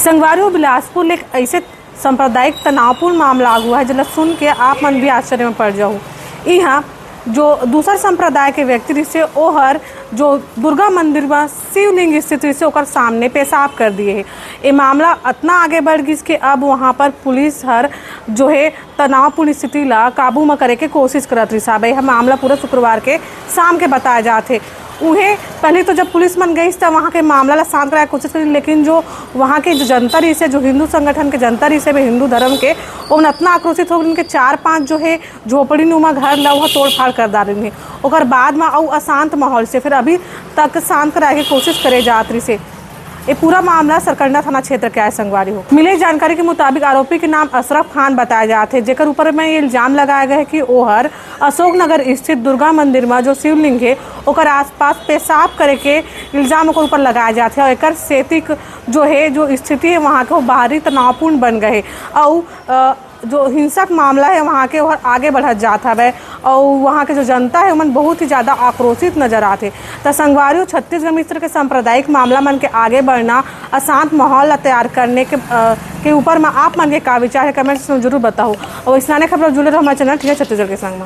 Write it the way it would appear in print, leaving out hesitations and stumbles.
संगवारी बिलासपुर में एक ऐसे सांप्रदायिक तनावपूर्ण मामला हुआ है जिला सुन के आप मन भी आश्चर्य में पड़ जाओ। यहाँ जो दूसर संप्रदाय के व्यक्ति से ओहर जो दुर्गा मंदिर में शिवलिंग स्थित से ओकर सामने पेशाब कर दिए है। ये मामला इतना आगे बढ़ गई कि अब वहाँ पर पुलिस हर जो है तनावपूर्ण स्थिति ला काबू में करे के कोशिश करत रही साहब। यह मामला पूरा शुक्रवार के शाम के बताए जाते उन्हें पहले तो जब पुलिस मन गई तब वहाँ के मामला ला शांत कराने की कोशिश करी, लेकिन जो वहाँ के जो जनता रही से जो हिंदू संगठन के जनता रही से हिंदू धर्म के वो इतना आक्रोशित हो गई उनके 4-5 जो है झोपड़ी नुमा घर ला वह तोड़ फाड़ कर डाली है। और बाद में और अशांत माहौल से फिर अभी तक शांत कराने की कोशिश करे जात रही से। ये पूरा मामला सरकंडा थाना क्षेत्र के संगवारी हो। मिली जानकारी के मुताबिक आरोपी के नाम अशरफ खान बताए जाते हैं, जेकर ऊपर में ये इल्जाम लगाया गया है कि ओहर अशोकनगर स्थित दुर्गा मंदिर में जो शिवलिंग है ओकर आसपास पेशाब करे के इल्जाम ओकर ऊपर लगाए जाते हैं। और एक सेतिक जो है जो स्थिति है वहाँ के वो बाहरी तनावपूर्ण बन गए और जो हिंसक मामला है वहाँ के और आगे बढ़त जाता है और वहाँ के जो जनता है उमन बहुत ही ज़्यादा आक्रोशित नजर आते। तो संगवारी छत्तीसगढ़ में इस तरह के सांप्रदायिक मामला मन के आगे बढ़ना अशांत माहौल तैयार करने के ऊपर में आप मन के का विचार है कमेंट्स में जरूर बताओ। और इस नए खबर जुड़े रहो हमारे चैनल ठीक है छत्तीसगढ़ के संग में।